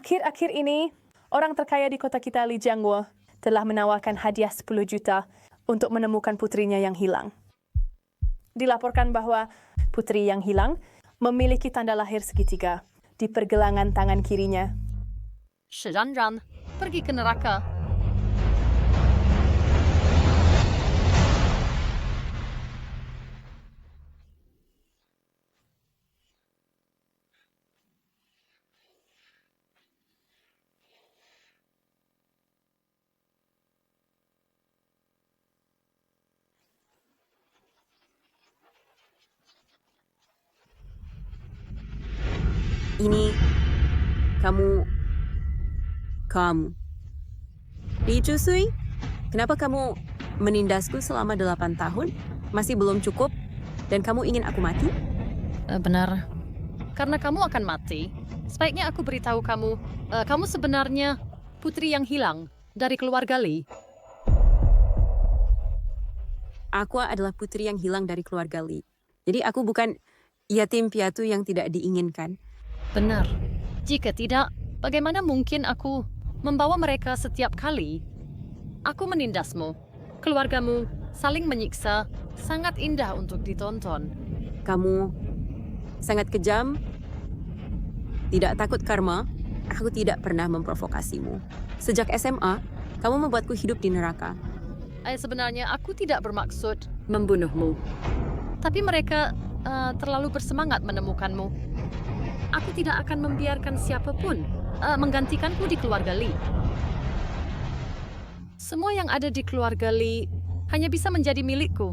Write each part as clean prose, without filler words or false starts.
Akhir-akhir ini, orang terkaya di kota kita, Li Jiangwo, telah menawarkan hadiah 10 juta untuk menemukan putrinya yang hilang. Dilaporkan bahwa putri yang hilang memiliki tanda lahir segitiga di pergelangan tangan kirinya. Ran, pergi ke neraka. Ini kamu Li Jusui, kenapa kamu menindasku selama 8 tahun? Masih belum cukup? Dan kamu ingin aku mati? Benar. Karena kamu akan mati, sebaiknya aku beritahu kamu, kamu sebenarnya putri yang hilang dari keluarga Li. Aku adalah putri yang hilang dari keluarga Li. Jadi aku bukan yatim piatu yang tidak diinginkan. Benar. Jika tidak, bagaimana mungkin aku membawa mereka setiap kali? Aku menindasmu. Keluargamu saling menyiksa, sangat indah untuk ditonton. Kamu sangat kejam, tidak takut karma. Aku tidak pernah memprovokasimu. Sejak SMA, kamu membuatku hidup di neraka. Sebenarnya aku tidak bermaksud membunuhmu. Tapi mereka terlalu bersemangat menemukanmu. Aku tidak akan membiarkan siapapun menggantikanku di keluarga Li. Semua yang ada di keluarga Li hanya bisa menjadi milikku.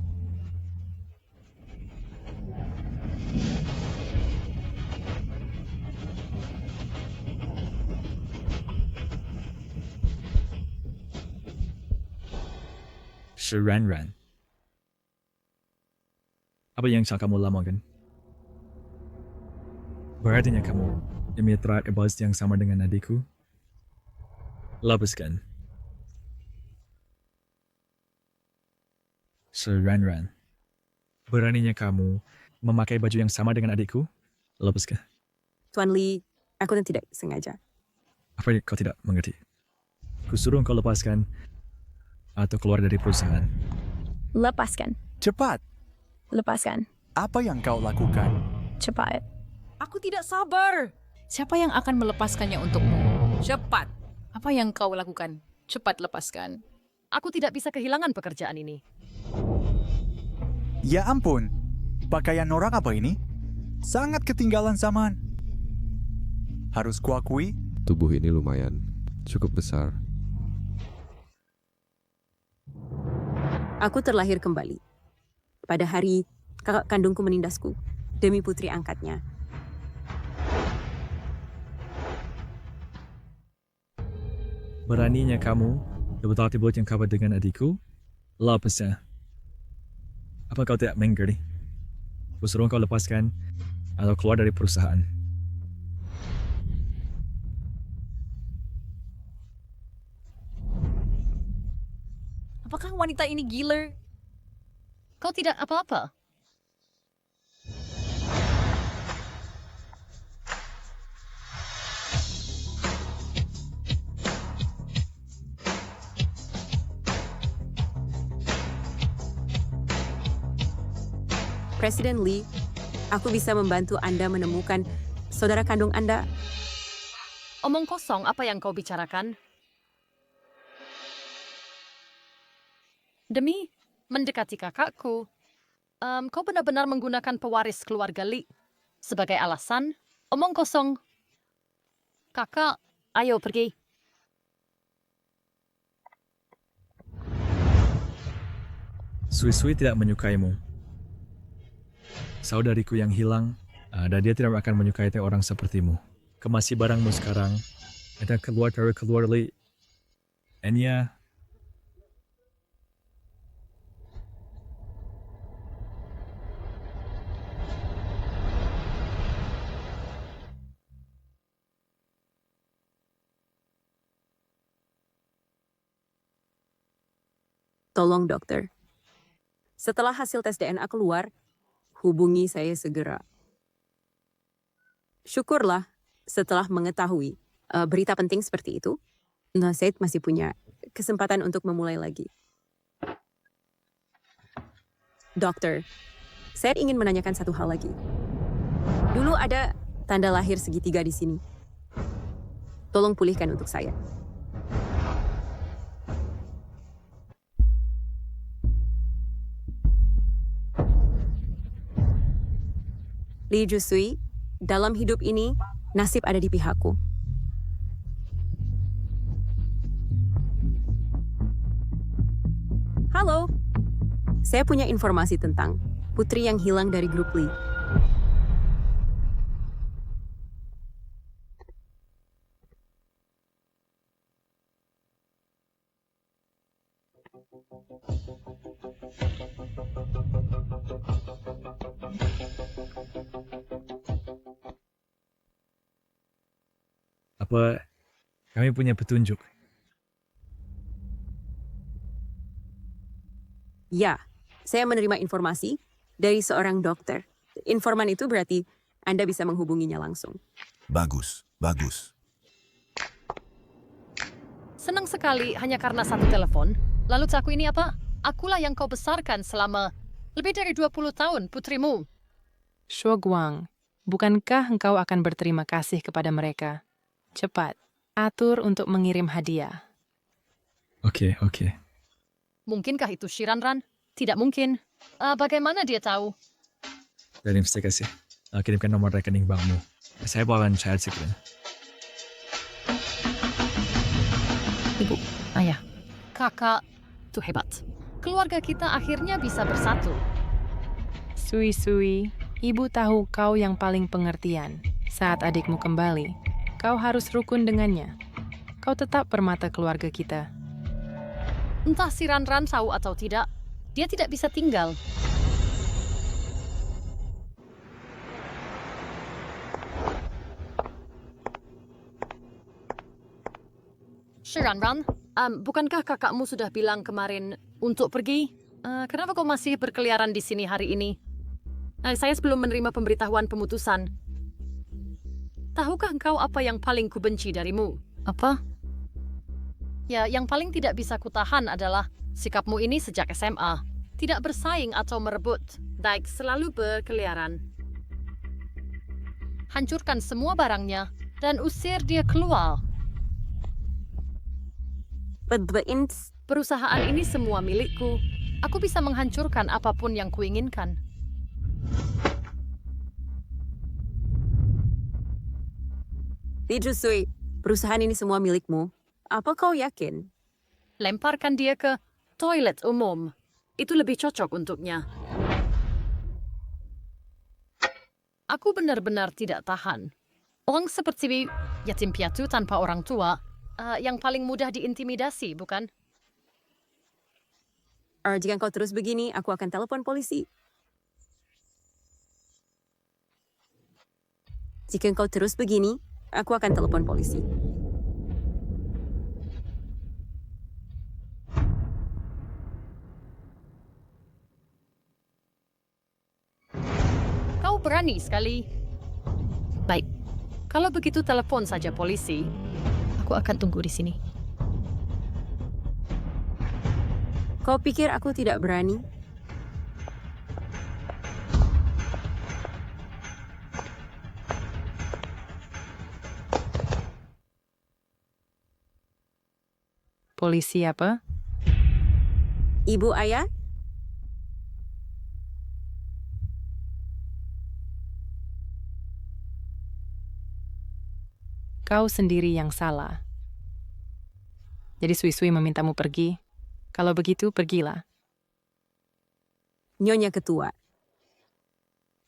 Ran. Apa yang sedang kamu lakukan? Berartinya kamu mitra iblis yang sama dengan adikku? Lepaskan. Ran. Beraninya kamu memakai baju yang sama dengan adikku? Lepaskan. Tuan Li, aku tidak sengaja. Apa kau tidak mengerti? Kusuruh kau lepaskan atau keluar dari perusahaan. Lepaskan. Cepat, Lepaskan. apa yang kau lakukan? Cepat. Aku tidak sabar. Siapa yang akan melepaskannya untukmu? Cepat. Apa yang kau lakukan? Cepat lepaskan. Aku tidak bisa kehilangan pekerjaan ini. Ya ampun, pakaian norak apa ini? Sangat ketinggalan zaman. Harus kuakui, Tubuh ini lumayan, cukup besar. Aku terlahir kembali. Pada hari kakak kandungku menindasku demi putri angkatnya. Beraninya kamu tiba-tiba yang kabar dengan adikku? Lepasnya. Apa kau tidak mengerti? Kusuruh kau lepaskan atau keluar dari perusahaan. Apakah wanita ini gila? Kau tidak apa-apa. Presiden Li, aku bisa membantu Anda menemukan saudara kandung Anda. Omong kosong apa yang kau bicarakan? Demi mendekati kakakku, kau benar-benar menggunakan pewaris keluarga Li sebagai alasan? Omong kosong. Kakak, ayo pergi. Sui tidak menyukaimu. Saudariku yang hilang, dan dia tidak akan menyukai orang sepertimu. Kemasi barangmu sekarang, dan keluar Li. Enya. Tolong dokter. Setelah hasil tes DNA keluar, hubungi saya segera. Syukurlah setelah mengetahui berita penting seperti itu, nah Said masih punya kesempatan untuk memulai lagi. Dokter, saya ingin menanyakan satu hal lagi. Dulu ada tanda lahir segitiga di sini. Tolong pulihkan untuk saya. Li Jusui, dalam hidup ini, nasib ada di pihakku. Halo, saya punya informasi tentang putri yang hilang dari grup Li. Apa kami punya petunjuk? Ya, saya menerima informasi dari seorang dokter. Informan itu berarti Anda bisa menghubunginya langsung. Bagus, bagus. Senang sekali hanya karena satu telepon. Lalu caku ini apa? Akulah yang kau besarkan selama lebih dari 20 tahun, putrimu. Shuoguang, bukankah engkau akan berterima kasih kepada mereka? Cepat, atur untuk mengirim hadiah. Oke. Mungkinkah itu Shiranran? Tidak mungkin. Bagaimana dia tahu? Dari investigasi. Kirimkan nomor rekening bankmu. Saya akan cair segera. Ibu, ayah, kakak, itu hebat. Keluarga kita akhirnya bisa bersatu. Sui, ibu tahu kau yang paling pengertian. Saat adikmu kembali, kau harus rukun dengannya. Kau tetap permata keluarga kita. Entah si Ranran tahu atau tidak, dia tidak bisa tinggal. Shiranran, bukankah kakakmu sudah bilang kemarin untuk pergi? Kenapa kau masih berkeliaran di sini hari ini? Saya sebelum menerima pemberitahuan pemutusan. Tahukah engkau apa yang paling kubenci darimu? Apa? Ya, yang paling tidak bisa kutahan adalah sikapmu ini sejak SMA. Tidak bersaing atau merebut, baik selalu berkeliaran. Hancurkan semua barangnya dan usir dia keluar. Perusahaan ini semua milikku. Aku bisa menghancurkan apapun yang kuinginkan. Li Jusui, perusahaan ini semua milikmu. Apa kau yakin? Lemparkan dia ke toilet umum. Itu lebih cocok untuknya. Aku benar-benar tidak tahan. Orang seperti yatim piatu tanpa orang tua, yang paling mudah diintimidasi, bukan? Jika kau terus begini, aku akan telepon polisi. Jika kau terus begini, aku akan telepon polisi. Kau berani sekali. Baik, kalau begitu telepon saja polisi. Aku akan tunggu di sini. Kau pikir aku tidak berani? Polisi apa? Ibu, ayah? Kau sendiri yang salah. Jadi Sui memintamu pergi. Kalau begitu, pergilah. Nyonya Ketua.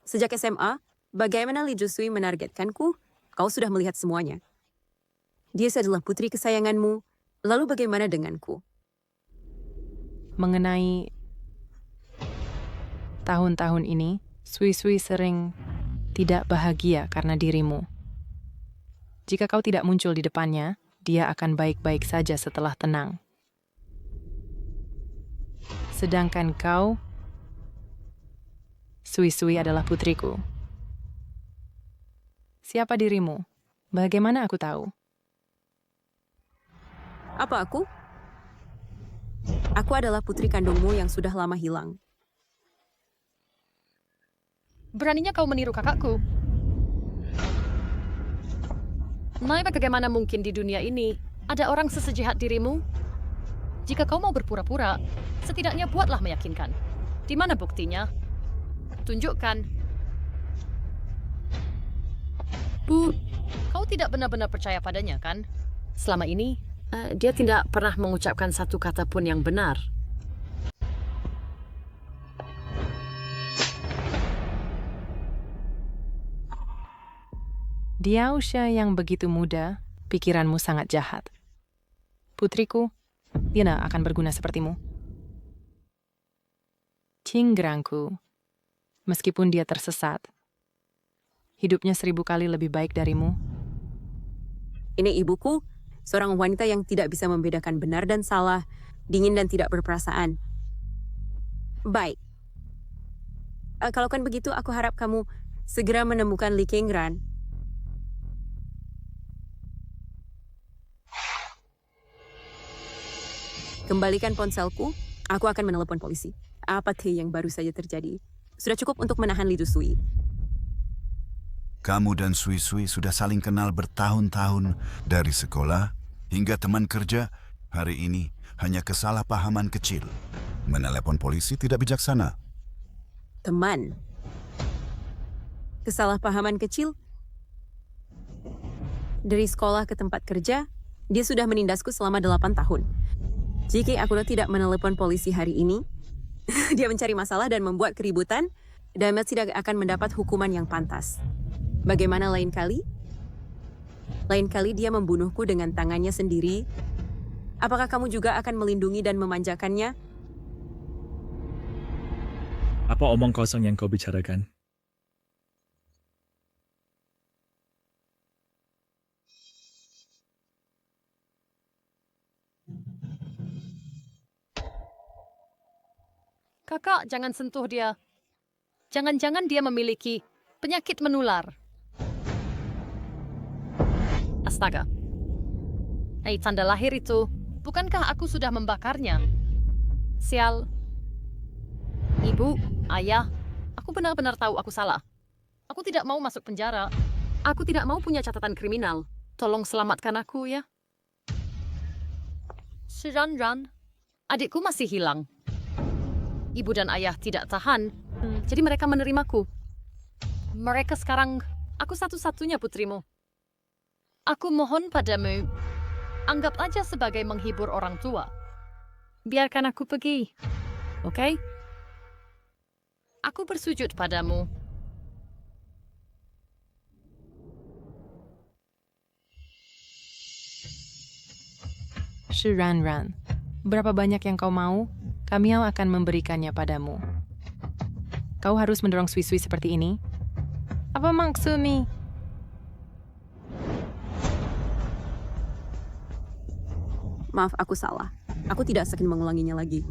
Sejak SMA, bagaimana Li Jusui menargetkanku? Kau sudah melihat semuanya. Dia adalah putri kesayanganmu. Lalu bagaimana denganku? Mengenai tahun-tahun ini, Sui sering tidak bahagia karena dirimu. Jika kau tidak muncul di depannya, dia akan baik-baik saja setelah tenang. Sedangkan kau, Sui adalah putriku. Siapa dirimu? Bagaimana aku tahu? Apa aku? Aku adalah putri kandungmu yang sudah lama hilang. Beraninya kau meniru kakakku? Naib, bagaimana mungkin di dunia ini ada orang sesejahat dirimu? Jika kau mau berpura-pura, setidaknya buatlah meyakinkan. Di mana buktinya? Tunjukkan. Bu, kau tidak benar-benar percaya padanya, kan? Selama ini, dia tidak pernah mengucapkan satu kata pun yang benar. Di usia yang begitu muda, pikiranmu sangat jahat. Putriku, Tina akan berguna sepertimu. Cinggrangku, meskipun dia tersesat, hidupnya 1000 kali lebih baik darimu. Ini ibuku, seorang wanita yang tidak bisa membedakan benar dan salah, dingin dan tidak berperasaan. Baik. Kalau kan begitu, aku harap kamu segera menemukan Li Qingran. Kembalikan ponselku, aku akan menelepon polisi. Apa yang baru saja terjadi? Sudah cukup untuk menahan Li Dusui. Kamu dan Sui Sui sudah saling kenal bertahun-tahun dari sekolah hingga teman kerja. Hari ini hanya kesalahpahaman kecil. Menelepon polisi tidak bijaksana. Teman. Kesalahpahaman kecil? Dari sekolah ke tempat kerja, dia sudah menindasku selama 8 tahun. Jika aku tidak menelepon polisi hari ini, dia mencari masalah dan membuat keributan, Damet tidak akan mendapat hukuman yang pantas. Bagaimana lain kali? Lain kali dia membunuhku dengan tangannya sendiri. Apakah kamu juga akan melindungi dan memanjakannya? Apa omong kosong yang kau bicarakan? Kakak, jangan sentuh dia. Jangan-jangan dia memiliki penyakit menular. Astaga. Hei, tanda lahir itu. Bukankah aku sudah membakarnya? Sial. Ibu, ayah, aku benar-benar tahu aku salah. Aku tidak mau masuk penjara. Aku tidak mau punya catatan kriminal. Tolong selamatkan aku, ya. Si Ran, adikku masih hilang. Ibu dan ayah tidak tahan, jadi mereka menerimaku. Mereka sekarang, aku satu-satunya putrimu. Aku mohon padamu, anggap aja sebagai menghibur orang tua. Biarkan aku pergi, oke? Aku bersujud padamu. Shi Ran, berapa banyak yang kau mau? Kami akan memberikannya padamu. Kau harus mendorong Sui Sui seperti ini? Apa maksudmu? Maaf, aku salah. Aku tidak akan mengulanginya lagi.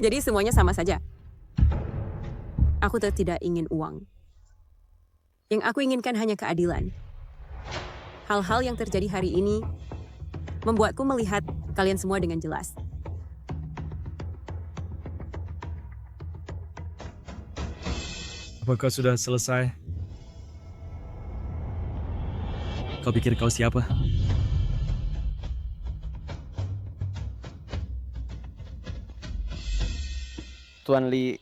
Jadi semuanya sama saja. Aku tidak ingin uang. Yang aku inginkan hanya keadilan. Hal-hal yang terjadi hari ini membuatku melihat kalian semua dengan jelas. Apa kau sudah selesai? Kau pikir kau siapa? Tuan Li,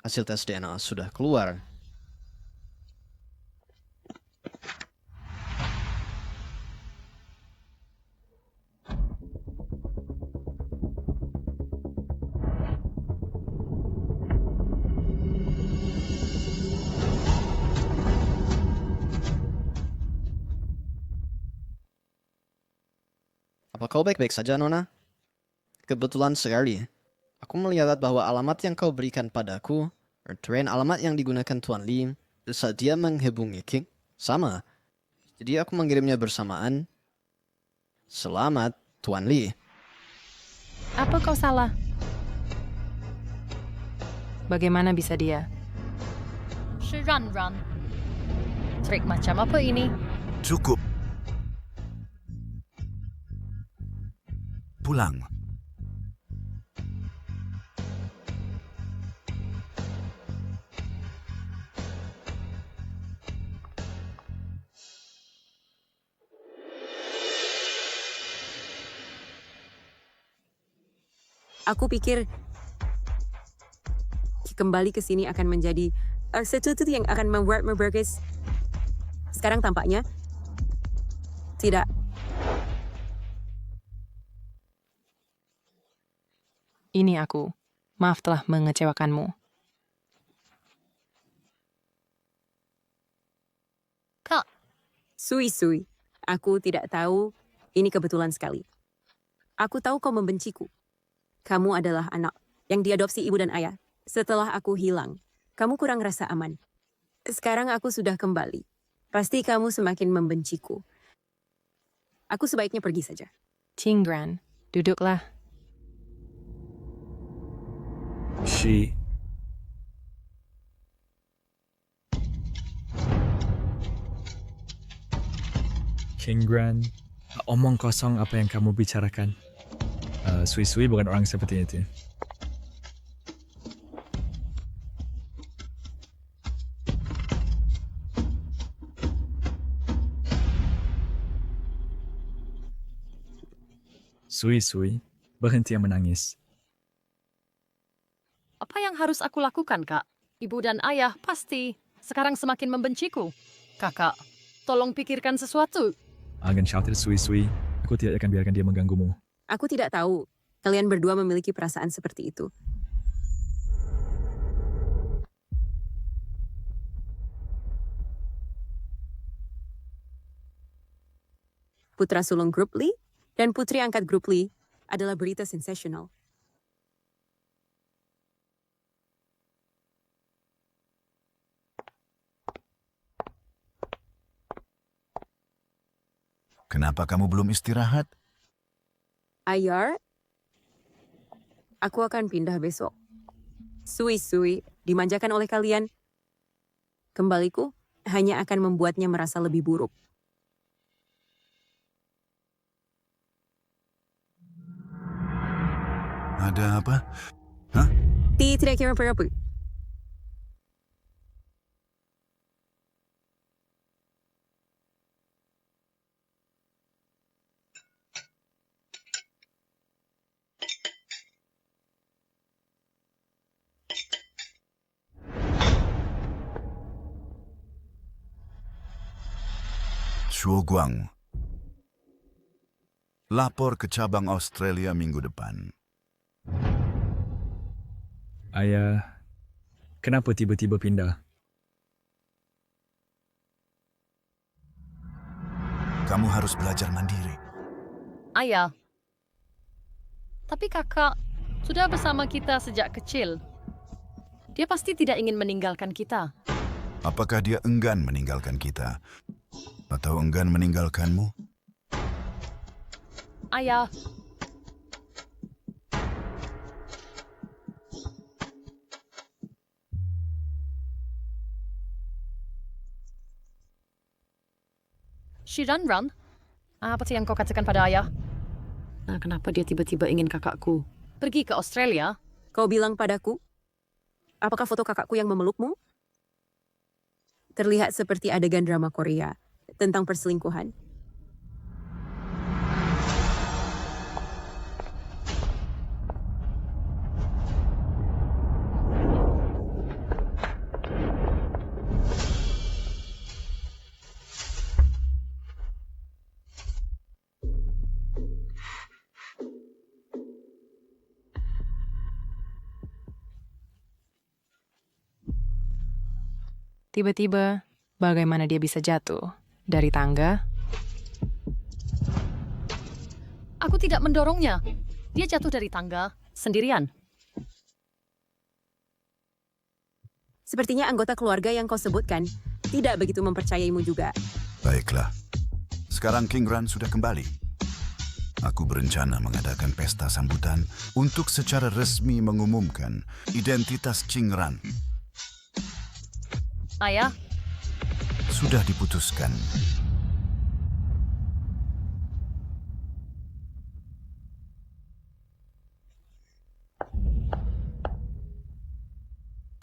hasil tes DNA sudah keluar. kau baik-baik saja, Nona? Kebetulan sekali. Aku melihat bahwa alamat yang kau berikan padaku, train alamat yang digunakan Tuan Lee, saat dia menghubungi King, sama. Jadi aku mengirimnya bersamaan. Selamat, Tuan Lee. Apa kau salah? Bagaimana bisa dia? Run. Trik macam apa ini? Cukup. Pulang. Aku pikir kembali ke sini akan menjadi sesuatu yang akan membuatmu bergegas. Sekarang tampaknya tidak. Ini aku. Maaf telah mengecewakanmu. Kak, Sui. Aku tidak tahu. Ini kebetulan sekali. Aku tahu kau membenciku. Kamu adalah anak yang diadopsi ibu dan ayah. Setelah aku hilang, kamu kurang rasa aman. Sekarang aku sudah kembali. Pasti kamu semakin membenciku. Aku sebaiknya pergi saja. Tingran, duduklah. She... King Gran, omong kosong apa yang kamu bicarakan. Sui bukan orang seperti itu. Sui, berhenti menangis. apa yang harus aku lakukan, Kak? Ibu dan ayah pasti sekarang semakin membenciku. Kakak, tolong pikirkan sesuatu. Jangan khawatir Sui, aku tidak akan biarkan dia mengganggumu. Aku tidak tahu. Kalian berdua memiliki perasaan seperti itu. Putra sulung grup Lee dan putri angkat grup Lee adalah berita sensasional. Kenapa kamu belum istirahat? Ayar, aku akan pindah besok. Sui, dimanjakan oleh kalian. Kembaliku hanya akan membuatnya merasa lebih buruk. Ada apa? Hah? Tidak kira apa. Shuoguang. Lapor ke cabang Australia minggu depan. Ayah, kenapa tiba-tiba pindah? Kamu harus belajar mandiri. Ayah. Tapi kakak sudah bersama kita sejak kecil. Dia pasti tidak ingin meninggalkan kita. Apakah dia enggan meninggalkan kita? Atau enggan meninggalkanmu? Ayah. Run. Apa sih yang kau katakan pada ayah? Nah, kenapa dia tiba-tiba ingin kakakku pergi ke Australia? Kau bilang padaku, apakah foto kakakku yang memelukmu? Terlihat seperti adegan drama Korea tentang perselingkuhan. Tiba-tiba, bagaimana dia bisa jatuh? Dari tangga? Aku tidak mendorongnya. Dia jatuh dari tangga sendirian. Sepertinya anggota keluarga yang kau sebutkan tidak begitu mempercayaimu juga. Baiklah. Sekarang King Ran sudah kembali. Aku berencana mengadakan pesta sambutan untuk secara resmi mengumumkan identitas King Ran. Ayah, Sudah diputuskan.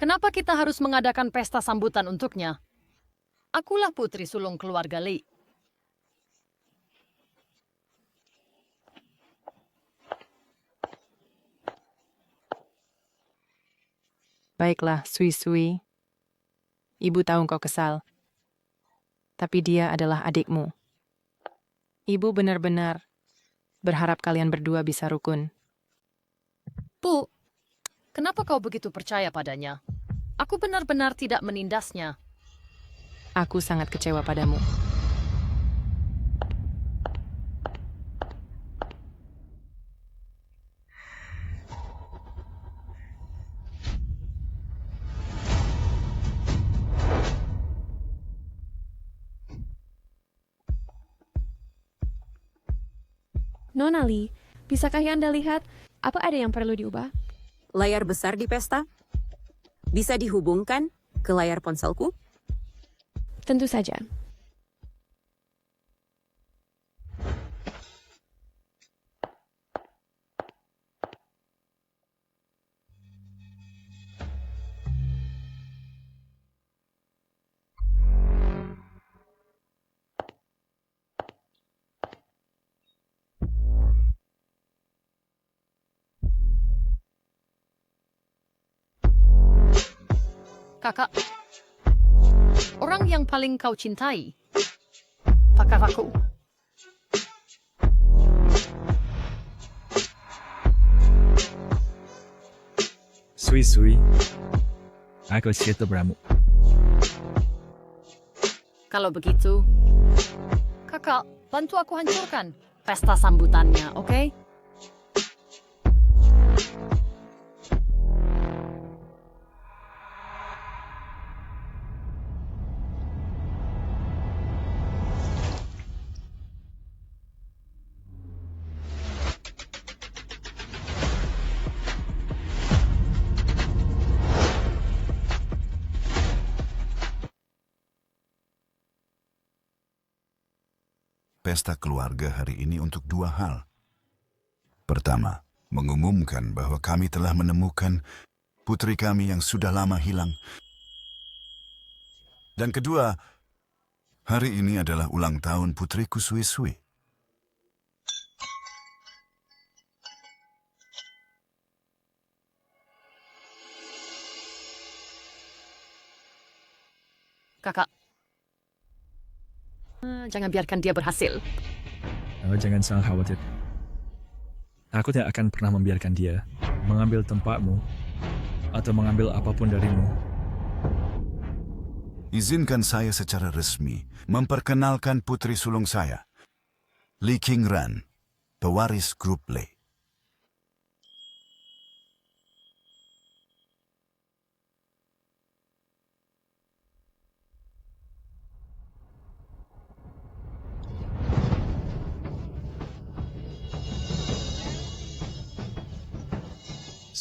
kenapa kita harus mengadakan pesta sambutan untuknya? Akulah putri sulung keluarga Li. Baiklah, Sui-Sui. Ibu tahu kau kesal. Tapi dia adalah adikmu. Ibu benar-benar berharap kalian berdua bisa rukun. Bu, kenapa kau begitu percaya padanya? Aku benar-benar tidak menindasnya. Aku sangat kecewa padamu. Nona Lee, bisakah Anda lihat apa ada yang perlu diubah? Layar besar di pesta bisa dihubungkan ke layar ponselku? Tentu saja. Kakak, orang yang paling kau cintai, pakar aku. Sui-Sui, aku siap beramu. Kalau begitu, kakak, bantu aku hancurkan pesta sambutannya, oke? Pesta keluarga hari ini untuk dua hal. Pertama, mengumumkan bahwa kami telah menemukan putri kami yang sudah lama hilang. Dan kedua, hari ini adalah ulang tahun putriku Sui-Sui. Kakak, jangan biarkan dia berhasil. Jangan sangat khawatir. Aku tidak akan pernah membiarkan dia mengambil tempatmu atau mengambil apapun darimu. Izinkan saya secara resmi memperkenalkan putri sulung saya, Li King Ran, pewaris grup Le.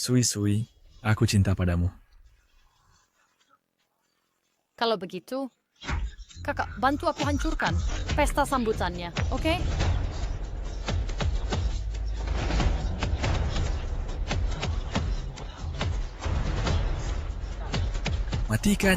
Sui-Sui, aku cinta padamu. Kalau begitu, kakak, bantu aku hancurkan pesta sambutannya, oke? Matikan!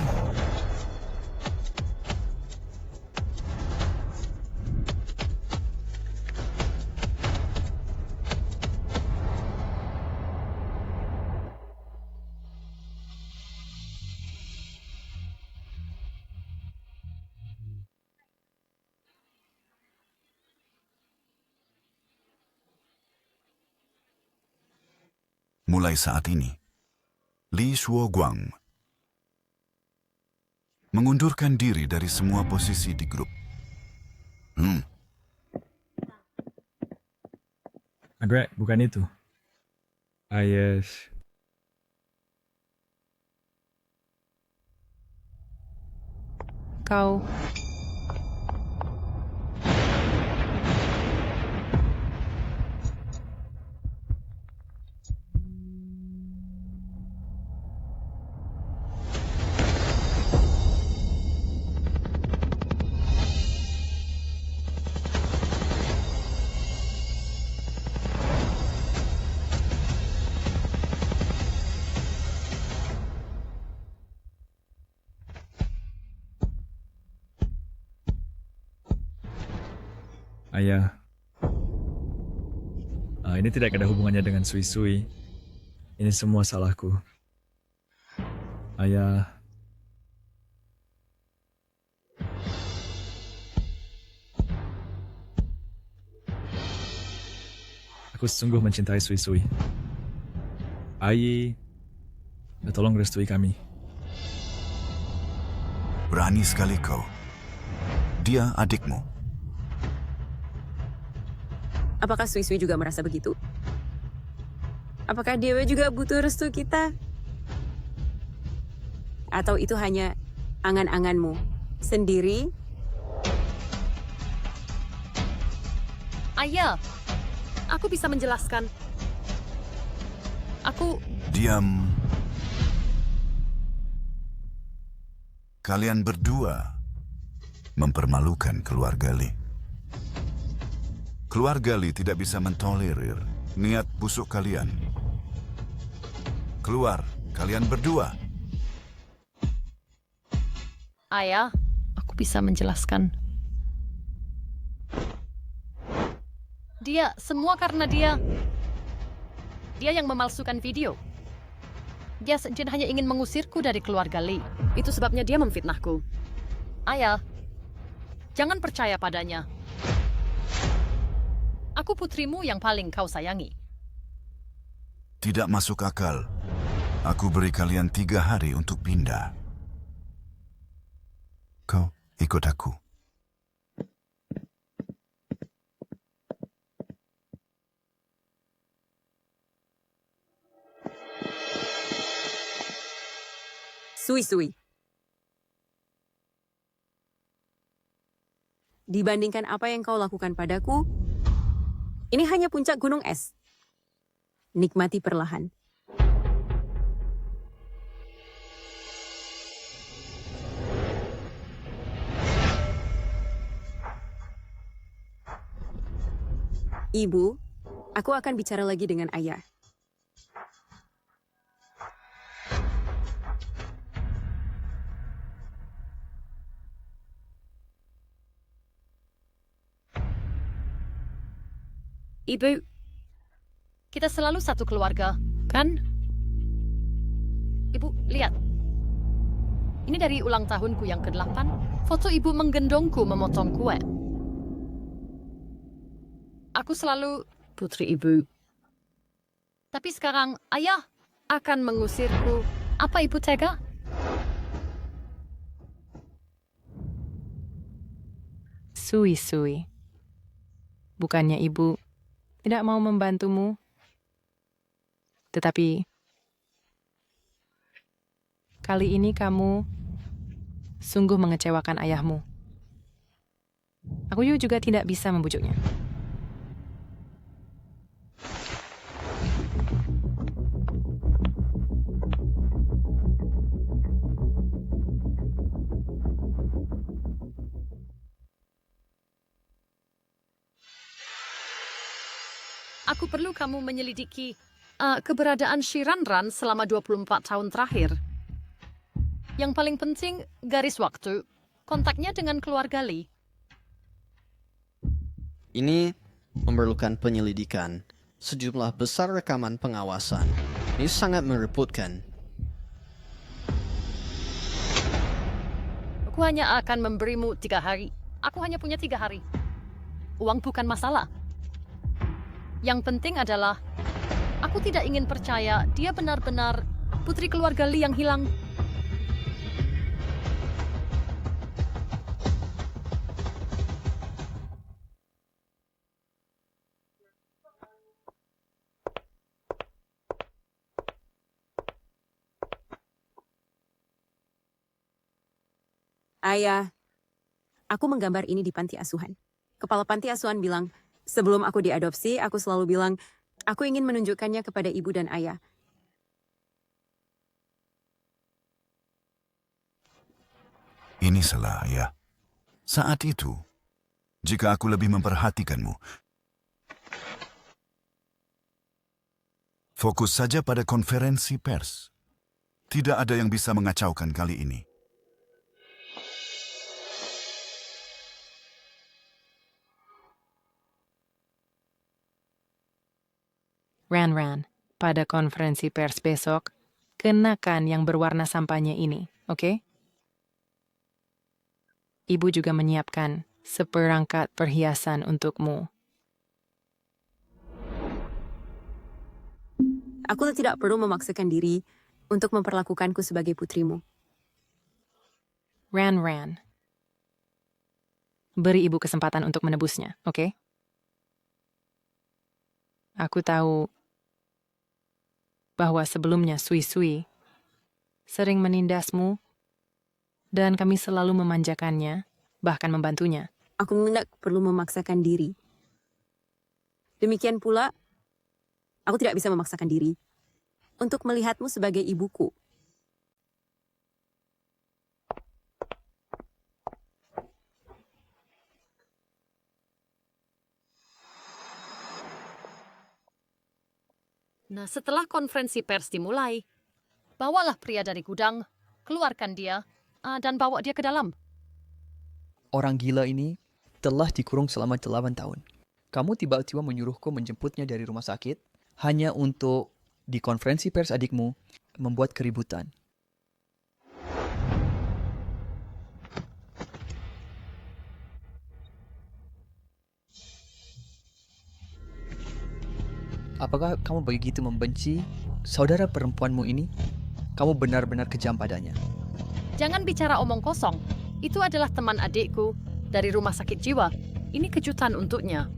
Mulai saat ini, Li Shuoguang mengundurkan diri dari semua posisi di grup. Anggrek, bukan itu. Yes. Kau Ayah. Ini tidak ada hubungannya dengan Sui-Sui. Ini semua salahku. Ayah. Aku sungguh mencintai Sui-Sui. Ayi, tolong restui kami. Berani sekali kau. Dia adikmu. Apakah Sui-Sui juga merasa begitu? Apakah dia juga butuh restu kita? Atau itu hanya angan-anganmu sendiri? Ayah, aku bisa menjelaskan. Aku... Diam. Kalian berdua mempermalukan keluarga Lee. Keluarga Lee tidak bisa mentolerir niat busuk kalian. Keluar, kalian berdua. Ayah, aku bisa menjelaskan. Dia, semua karena dia. Dia yang memalsukan video. Dia hanya ingin mengusirku dari keluarga Lee. Itu sebabnya dia memfitnahku. Ayah, jangan percaya padanya. Aku putrimu yang paling kau sayangi. Tidak masuk akal. Aku beri kalian 3 hari untuk pindah. Kau ikut aku. Sui-Sui. Dibandingkan apa yang kau lakukan padaku, ini hanya puncak gunung es. Nikmati perlahan. Ibu, aku akan bicara lagi dengan ayah. Ibu, kita selalu satu keluarga, kan? Ibu, lihat. Ini dari ulang tahunku yang ke-8. Foto ibu menggendongku memotong kue. Aku selalu putri ibu. Tapi sekarang ayah akan mengusirku. Apa ibu tega? Sui-Sui. Bukannya ibu tidak mau membantumu, tetapi kali ini kamu sungguh mengecewakan ayahmu. Aku juga tidak bisa membujuknya. Aku perlu kamu menyelidiki keberadaan Shiranran selama 24 tahun terakhir. Yang paling penting, garis waktu, kontaknya dengan keluarga Lee. Ini memerlukan penyelidikan. Sejumlah besar rekaman pengawasan. Ini sangat merepotkan. Aku hanya akan memberimu 3 hari. Aku hanya punya 3 hari. Uang bukan masalah. Yang penting adalah, aku tidak ingin percaya dia benar-benar putri keluarga Lee yang hilang. Ayah, aku menggambar ini di panti asuhan. Kepala panti asuhan bilang, sebelum aku diadopsi, aku selalu bilang, aku ingin menunjukkannya kepada ibu dan ayah. Ini salah, ya. Saat itu, jika aku lebih memperhatikanmu, fokus saja pada konferensi pers. Tidak ada yang bisa mengacaukan kali ini. Ran, pada konferensi pers besok, kenakan yang berwarna sampahnya ini, oke? Ibu juga menyiapkan seperangkat perhiasan untukmu. Aku tidak perlu memaksakan diri untuk memperlakukanku sebagai putrimu. Ran. Beri ibu kesempatan untuk menebusnya, oke? Aku tahu bahwa sebelumnya Sui sering menindasmu dan kami selalu memanjakannya, bahkan membantunya. Aku tidak perlu memaksakan diri. Demikian pula, aku tidak bisa memaksakan diri untuk melihatmu sebagai ibuku. Nah, setelah konferensi pers dimulai, bawalah pria dari gudang, keluarkan dia, dan bawa dia ke dalam. Orang gila ini telah dikurung selama 8 tahun. Kamu tiba-tiba menyuruhku menjemputnya dari rumah sakit hanya untuk di konferensi pers adikmu membuat keributan. Apakah kamu begitu membenci saudara perempuanmu ini? Kamu benar-benar kejam padanya. Jangan bicara omong kosong. Itu adalah teman adikku dari rumah sakit jiwa. Ini kejutan untuknya.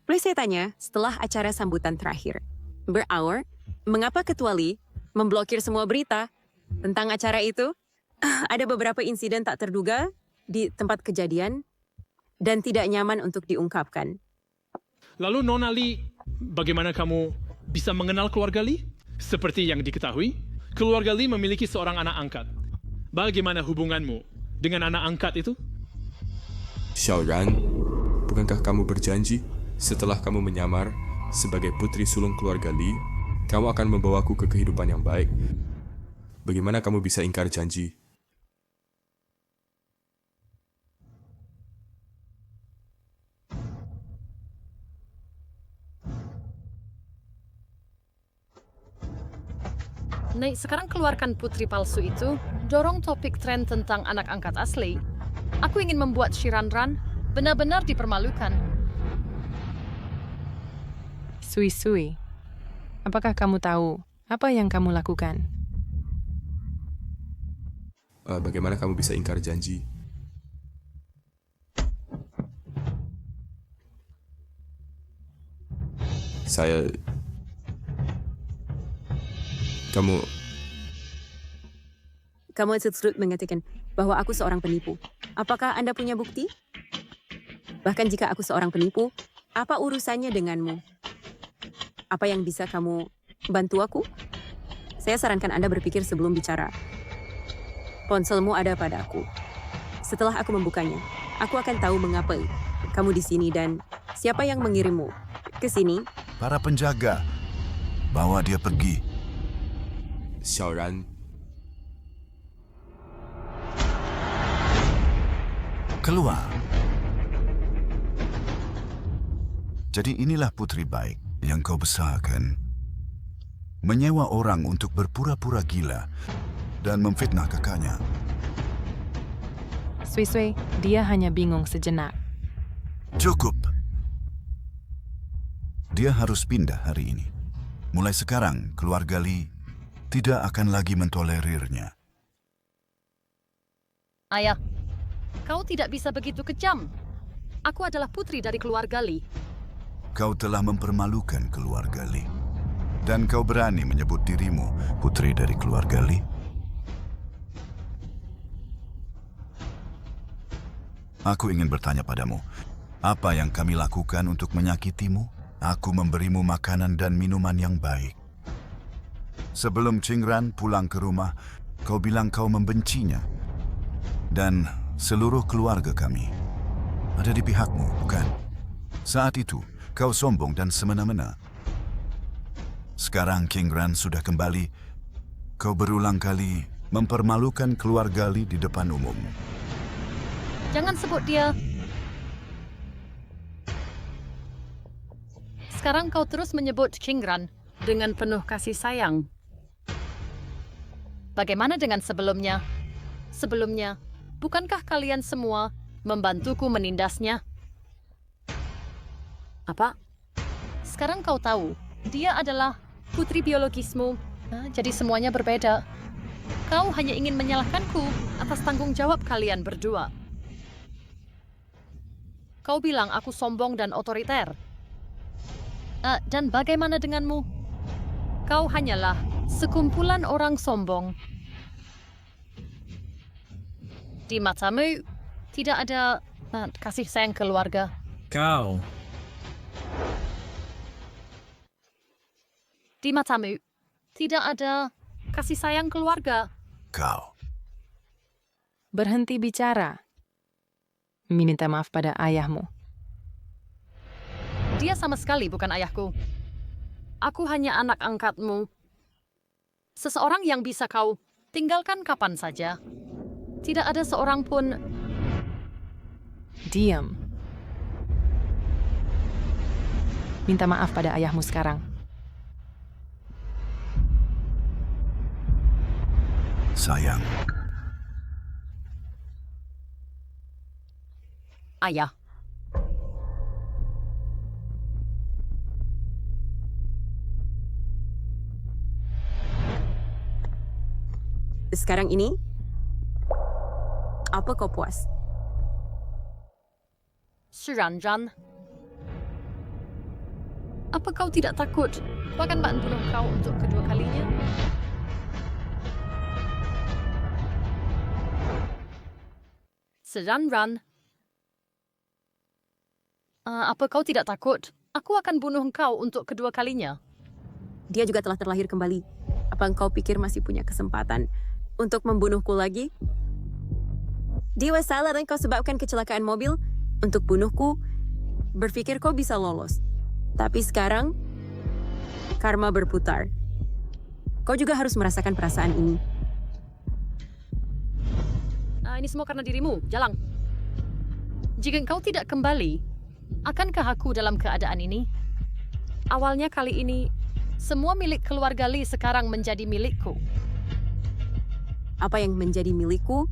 Boleh saya tanya, setelah acara sambutan terakhir, beraur, mengapa Ketua Lee memblokir semua berita tentang acara itu? Ada beberapa insiden tak terduga di tempat kejadian dan tidak nyaman untuk diungkapkan. Lalu Nona Lee, bagaimana kamu bisa mengenal keluarga Lee? Seperti yang diketahui, keluarga Lee memiliki seorang anak angkat. Bagaimana hubunganmu dengan anak angkat itu? Xiaoran, bukankah kamu berjanji setelah kamu menyamar sebagai putri sulung keluarga Lee, kamu akan membawaku ke kehidupan yang baik? Bagaimana kamu bisa ingkar janji? Nek, sekarang keluarkan putri palsu itu, dorong topik tren tentang anak angkat asli. Aku ingin membuat Shiranran benar-benar dipermalukan. Sui, apakah kamu tahu apa yang kamu lakukan? Bagaimana kamu bisa ingkar janji? Kamu terus mengatakan bahwa aku seorang penipu. Apakah Anda punya bukti? Bahkan jika aku seorang penipu, apa urusannya denganmu? Apa yang bisa kamu bantu aku? Saya sarankan Anda berpikir sebelum bicara. Ponselmu ada pada aku. Setelah aku membukanya, aku akan tahu mengapa kamu di sini dan siapa yang mengirimmu ke sini. Para penjaga, bawa dia pergi. Xiaoran. Keluar. Jadi inilah putri baik yang kau besarkan. Menyewa orang untuk berpura-pura gila dan memfitnah kakaknya. Sui, dia hanya bingung sejenak. Cukup. Dia harus pindah hari ini. Mulai sekarang, keluarga Lee tidak akan lagi mentolerirnya. Ayah, Kau tidak bisa begitu kejam. Aku adalah putri dari keluarga Li. Kau telah mempermalukan keluarga Li. Dan kau berani menyebut dirimu putri dari keluarga Li? Aku ingin bertanya padamu, apa yang kami lakukan untuk menyakitimu? Aku memberimu makanan dan minuman yang baik. Sebelum Qingran pulang ke rumah, kau bilang kau membencinya. Dan seluruh keluarga kami ada di pihakmu, bukan? Saat itu, kau sombong dan semena-mena. Sekarang Qingran sudah kembali, kau berulang kali mempermalukan keluarga Li di depan umum. Jangan sebut dia. Sekarang kau terus menyebut Qingran dengan penuh kasih sayang. Bagaimana dengan sebelumnya? Sebelumnya, bukankah kalian semua membantuku menindasnya? Apa? Sekarang kau tahu, dia adalah putri biologismu. Jadi semuanya berbeda. Kau hanya ingin menyalahkanku atas tanggung jawab kalian berdua. Kau bilang aku sombong dan otoriter. Dan bagaimana denganmu? Kau hanyalah sekumpulan orang sombong. Di matamu, tidak ada kasih sayang keluarga. Kau. Di matamu, tidak ada kasih sayang keluarga. Kau. Berhenti bicara. Minta maaf pada ayahmu. Dia sama sekali bukan ayahku. Aku hanya anak angkatmu. Seseorang yang bisa kau tinggalkan kapan saja. Tidak ada seorang pun. Diam. Minta maaf pada ayahmu sekarang. Sayang. Ayah. Sekarang ini, apa kau puas? Shiranjan. Apa kau tidak takut bahkan Mbak bunuh kau untuk kedua kalinya? Shiranjan. Apa kau tidak takut? Aku akan bunuh engkau untuk kedua kalinya. Dia juga telah terlahir kembali. Apa engkau pikir masih punya kesempatan untuk membunuhku lagi? Dia salah dan kau sebabkan kecelakaan mobil untuk bunuhku. Berpikir kau bisa lolos. Tapi sekarang, karma berputar. Kau juga harus merasakan perasaan ini. Ini semua karena dirimu, Jalang. Jika engkau tidak kembali, akankah aku dalam keadaan ini? Awalnya kali ini, semua milik keluarga Li sekarang menjadi milikku. Apa yang menjadi milikku?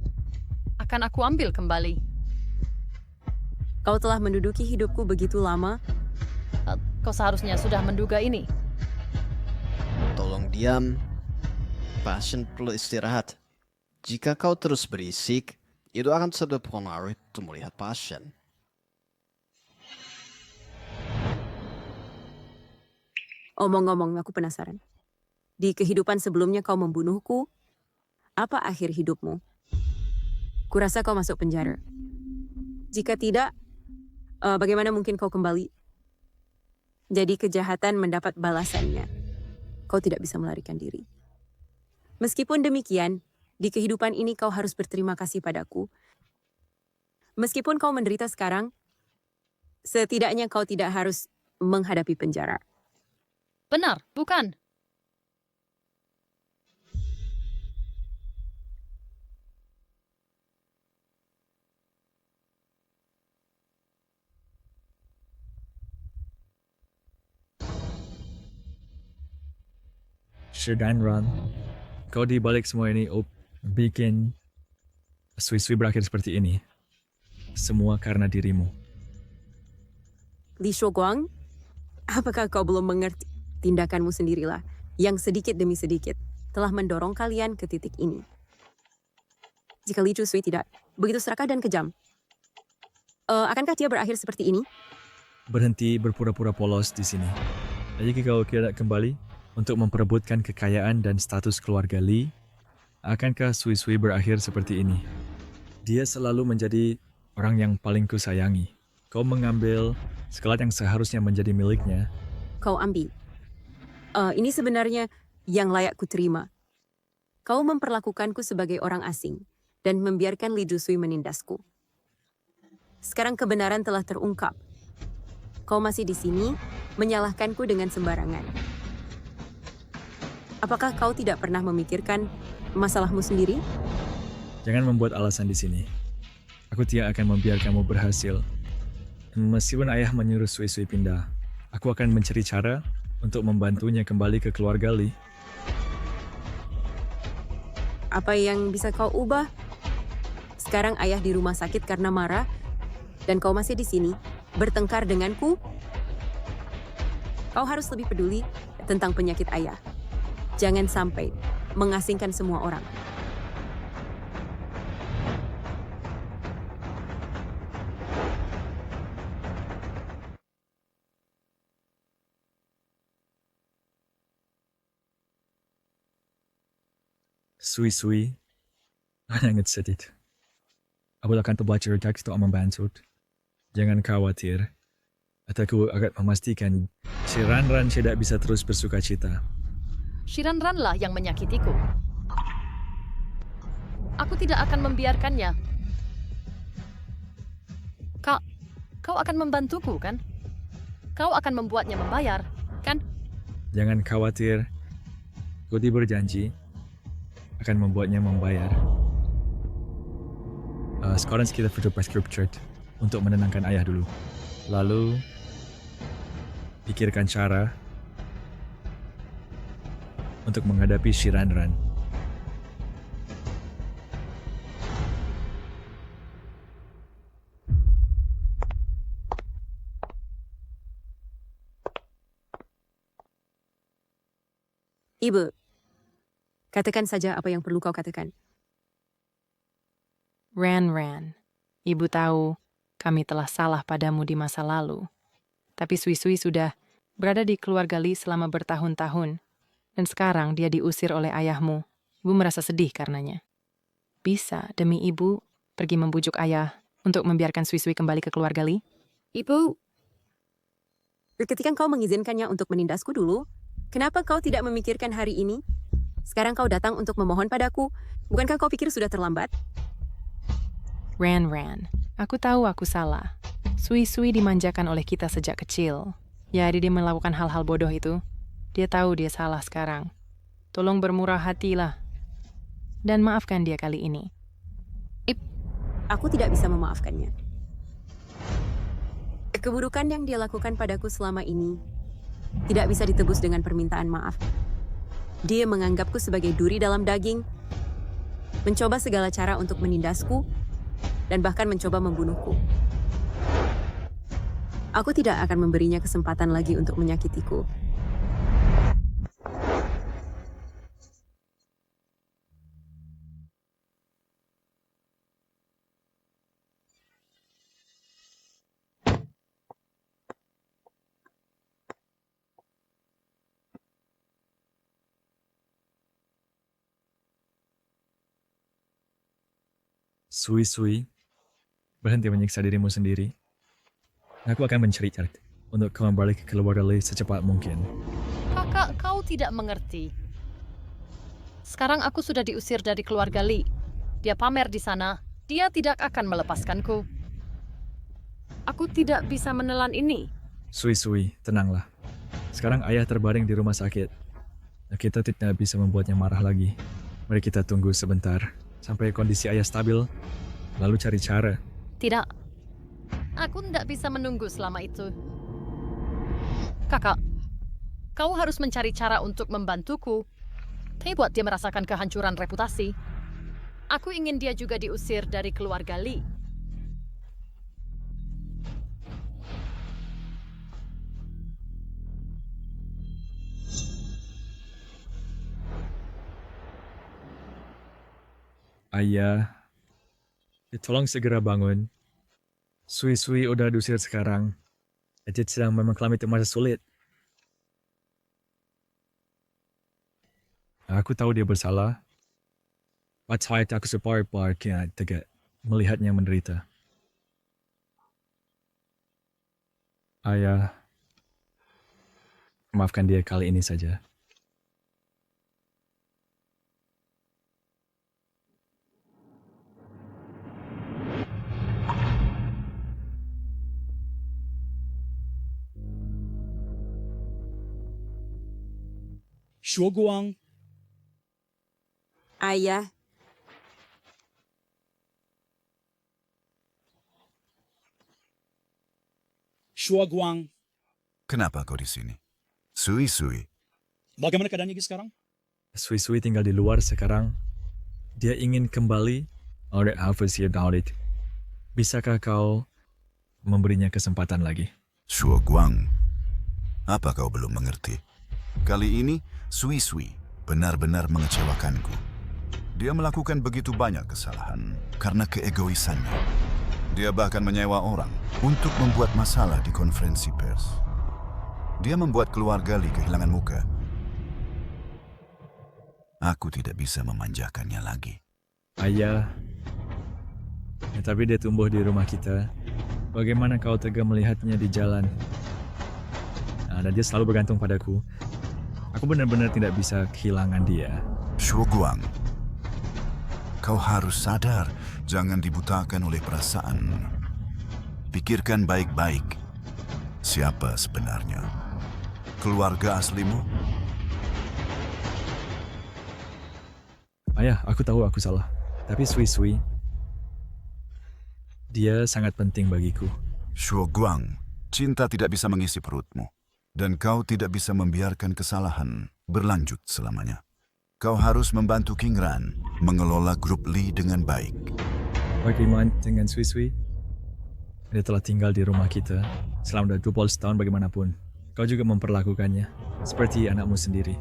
Akan aku ambil kembali. Kau telah menduduki hidupku begitu lama. Kau seharusnya sudah menduga ini. Tolong diam. Passion perlu istirahat. Jika kau terus berisik, itu akan berpengaruh untuk melihat pasien. Omong-omong, aku penasaran. Di kehidupan sebelumnya kau membunuhku. Apa akhir hidupmu? Kurasa kau masuk penjara. Jika tidak, bagaimana mungkin kau kembali? Jadi kejahatan mendapat balasannya. Kau tidak bisa melarikan diri. Meskipun demikian, di kehidupan ini kau harus berterima kasih padaku. Meskipun kau menderita sekarang, setidaknya kau tidak harus menghadapi penjara. Benar, bukan? Shiranjan, kau di balik semua ini bikin Sui-Sui berakhir seperti ini. Semua karena dirimu. Li Shuoguang, apakah kau belum mengerti? Tindakanmu sendirilah yang sedikit demi sedikit telah mendorong kalian ke titik ini. jika Li Jusui tidak begitu serakah dan kejam. Akankah dia berakhir seperti ini? Berhenti berpura-pura polos di sini. Jika kau kira kembali untuk memperebutkan kekayaan dan status keluarga Li, akankah Sui Sui berakhir seperti ini? Dia selalu menjadi orang yang paling kusayangi. Kau mengambil sekelat yang seharusnya menjadi miliknya. Kau ambil. Ini sebenarnya yang layak kuterima. Kau memperlakukanku sebagai orang asing dan membiarkan Li Jusui menindasku. Sekarang kebenaran telah terungkap. Kau masih di sini, menyalahkanku dengan sembarangan. Apakah kau tidak pernah memikirkan masalahmu sendiri? Jangan membuat alasan di sini. Aku tidak akan membiarkanmu berhasil. Meskipun ayah menyuruh Sui Sui pindah, aku akan mencari cara untuk membantunya kembali ke keluarga Li. Apa yang bisa kau ubah? Sekarang ayah di rumah sakit karena marah, dan kau masih di sini, bertengkar denganku? Kau harus lebih peduli tentang penyakit ayah. Jangan sampai mengasingkan semua orang. Sui Sui, sangat sedih. Aku akan coba cerita untuk membantu. Jangan khawatir. Aku akan memastikan si Ran tidak bisa terus bersuka cita. Shiranranlah yang menyakitiku. Aku tidak akan membiarkannya. Kau akan membantuku, kan? Kau akan membuatnya membayar, kan? Jangan khawatir. Kodi berjanji akan membuatnya membayar. Sekarang kita foto prescription untuk menenangkan ayah dulu. Lalu, pikirkan cara untuk menghadapi Shiranran. Ibu, katakan saja apa yang perlu kau katakan. Ran, ibu tahu kami telah salah padamu di masa lalu. Tapi Sui Sui sudah berada di keluarga Li selama bertahun-tahun. Dan sekarang dia diusir oleh ayahmu. Ibu merasa sedih karenanya. Bisa demi ibu pergi membujuk ayah untuk membiarkan Sui Sui kembali ke keluarga Li? Ibu, ketika kau mengizinkannya untuk menindasku dulu, kenapa kau tidak memikirkan hari ini? Sekarang kau datang untuk memohon padaku. Bukankah kau pikir sudah terlambat? Ran, aku tahu aku salah. Sui Sui dimanjakan oleh kita sejak kecil. Jadi dia melakukan hal-hal bodoh itu. Dia tahu dia salah sekarang. Tolong bermurah hatilah. Dan maafkan dia kali ini. Aku tidak bisa memaafkannya. Keburukan yang dia lakukan padaku selama ini tidak bisa ditebus dengan permintaan maaf. Dia menganggapku sebagai duri dalam daging, mencoba segala cara untuk menindasku, dan bahkan mencoba membunuhku. Aku tidak akan memberinya kesempatan lagi untuk menyakitiku. Sui Sui, berhenti menyiksa dirimu sendiri. Aku akan mencari cara untuk kembali ke keluarga Li secepat mungkin. Kakak, kau tidak mengerti. Sekarang aku sudah diusir dari keluarga Li. Dia pamer di sana. Dia tidak akan melepaskanku. Aku tidak bisa menelan ini. Sui Sui, tenanglah. Sekarang ayah terbaring di rumah sakit. Kita tidak bisa membuatnya marah lagi. Mari kita tunggu sebentar sampai kondisi ayah stabil, lalu cari cara. Tidak. Aku tidak bisa menunggu selama itu. Kakak, kau harus mencari cara untuk membantuku. Tapi buat dia merasakan kehancuran reputasi. Aku ingin dia juga diusir dari keluarga Li. Ayah Tolong segera bangun. Sui-sui udah diusir sekarang. Ajit sedang mengalami masa sulit. Aku tahu dia bersalah. Patut aku separ-par kena tegak melihatnya menderita. Ayah, maafkan dia kali ini saja. Shuoguang, Ayah, Shuoguang, Kenapa kau di sini? Sui-sui. bagaimana keadaannya sekarang? Sui-sui tinggal di luar sekarang. Dia ingin kembali. Alright, Hafiz here about it. Bisakah kau memberinya kesempatan lagi? Shuoguang, apa kau belum mengerti? Kali ini, Sui-sui benar-benar mengecewakanku. Dia melakukan begitu banyak kesalahan karena keegoisannya. Dia bahkan menyewa orang untuk membuat masalah di konferensi pers. Dia membuat keluarga Lee kehilangan muka. Aku tidak bisa memanjakannya lagi. Ayah, tapi dia tumbuh di rumah kita. Bagaimana kau tega melihatnya di jalan? Dan dia selalu bergantung padaku. Aku benar-benar tidak bisa kehilangan dia. Shuoguang, kau harus sadar, jangan dibutakan oleh perasaan. Pikirkan baik-baik, siapa sebenarnya? Keluarga aslimu? Ayah, aku tahu aku salah. Tapi Sui-sui, dia sangat penting bagiku. Shuoguang, cinta tidak bisa mengisi perutmu. Dan kau tidak bisa membiarkan kesalahan berlanjut selamanya. Kau harus membantu King Ran mengelola grup Lee dengan baik. Bagaimana dengan Sui-sui? Dia telah tinggal di rumah kita selama 20 tahun bagaimanapun. Kau juga memperlakukannya seperti anakmu sendiri.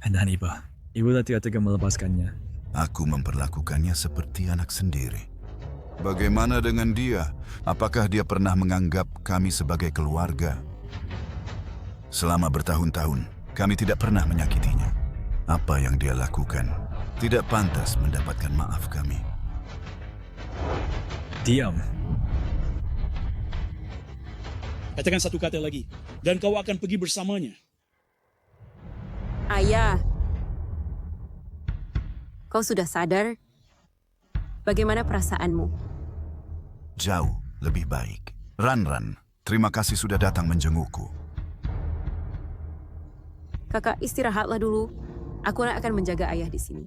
Dan ibu tidak tega melepaskannya. Aku memperlakukannya seperti anak sendiri. Bagaimana dengan dia? Apakah dia pernah menganggap kami sebagai keluarga? Selama bertahun-tahun, kami tidak pernah menyakitinya. Apa yang dia lakukan tidak pantas mendapatkan maaf kami. Diam. Katakan satu kata lagi, dan kau akan pergi bersamanya. Ayah, kau sudah sadar? Bagaimana perasaanmu? Jauh lebih baik. Ran, terima kasih sudah datang menjengukku. Kakak, istirahatlah dulu. Aku akan menjaga ayah di sini.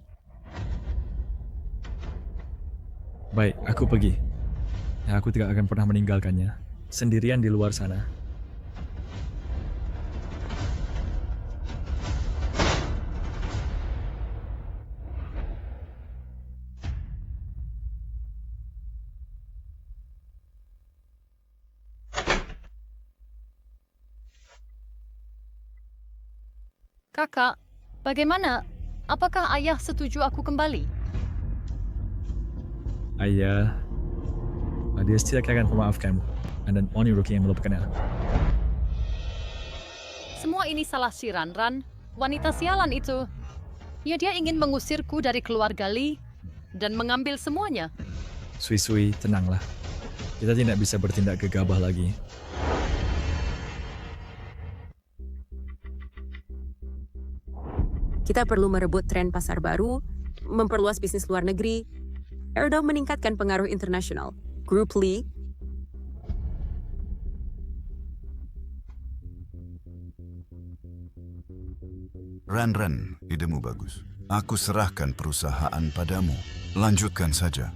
Baik, aku pergi. Aku tidak akan pernah meninggalkannya sendirian di luar sana. Kakak, bagaimana? Apakah ayah setuju aku kembali? Ayah, dia tidak akan memaafkanmu. Dan Oniruki yang melupakannya. Semua ini salah si Ran, wanita sialan itu. Ya, dia ingin mengusirku dari keluarga Lee dan mengambil semuanya. Sui-sui, tenanglah. Kita tidak bisa bertindak gegabah lagi. Kita perlu merebut tren pasar baru, memperluas bisnis luar negeri, Erdo meningkatkan pengaruh internasional. Grup Lee, Ran, idemu bagus. Aku serahkan perusahaan padamu. Lanjutkan saja.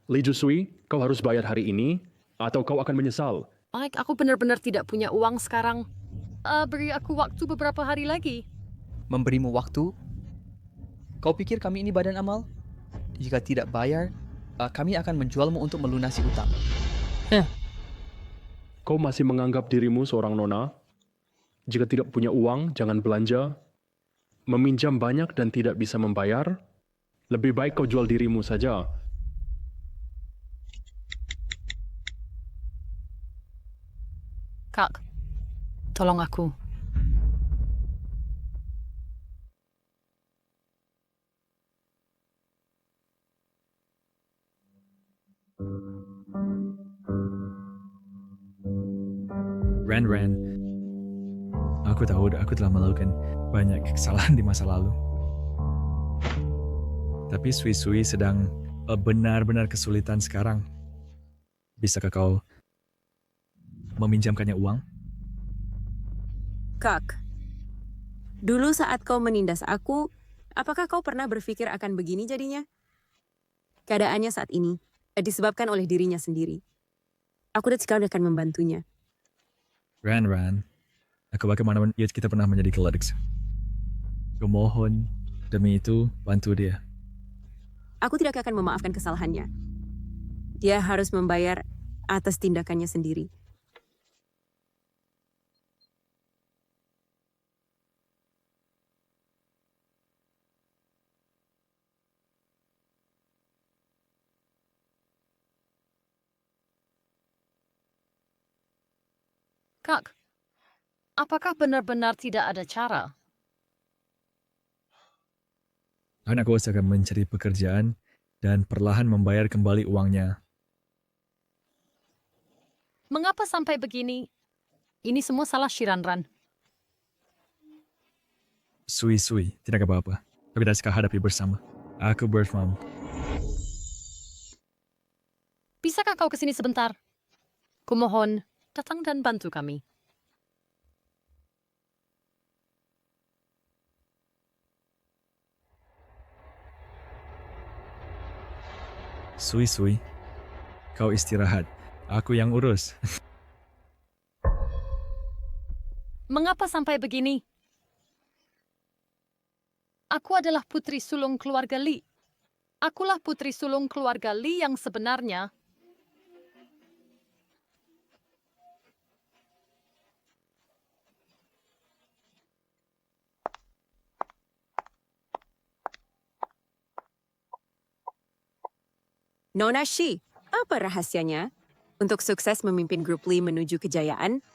Li Jusui, kau harus bayar hari ini, atau kau akan menyesal. Mike, aku benar-benar tidak punya uang sekarang. Beri aku waktu beberapa hari lagi. Memberimu waktu? Kau pikir kami ini badan amal? Jika tidak bayar, kami akan menjualmu untuk melunasi utang. Kau masih menganggap dirimu seorang nona? Jika tidak punya uang, jangan belanja. Meminjam banyak dan tidak bisa membayar? Lebih baik kau jual dirimu saja. Kak, tolong aku. Ran, aku tahu aku telah melakukan banyak kesalahan di masa lalu. Tapi Sui sedang benar-benar kesulitan sekarang. Bisakah kau meminjamkannya uang? Kak, dulu saat kau menindas aku, apakah kau pernah berpikir akan begini jadinya? Keadaannya saat ini disebabkan oleh dirinya sendiri. Aku dan sekarang akan membantunya. Ran, aku bagaimana kita pernah menjadi clerks. Kumohon, demi itu, bantu dia. Aku tidak akan memaafkan kesalahannya. Dia harus membayar atas tindakannya sendiri. Kak, apakah benar-benar tidak ada cara? Aku akan mencari pekerjaan dan perlahan membayar kembali uangnya. Mengapa sampai begini? Ini semua salah Shiranran. Sui, tidak apa-apa. Kita harus hadapi bersama. Aku berfaham. Bisakah kau kesini sebentar? Kumohon, datang dan bantu kami. Sui, kau istirahat. Aku yang urus. Mengapa sampai begini? Aku adalah putri sulung keluarga Li. Akulah putri sulung keluarga Li yang sebenarnya. Nona Shi, apa rahasianya untuk sukses memimpin grup Li menuju kejayaan?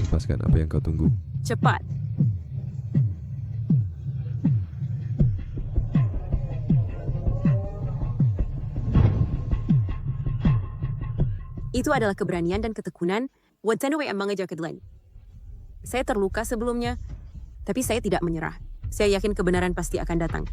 Lepaskan apa yang kau tunggu. Cepat. Itu adalah keberanian dan ketekunan Watanabe yang mengejar keadilan. Saya terluka sebelumnya, tapi saya tidak menyerah. Saya yakin kebenaran pasti akan datang.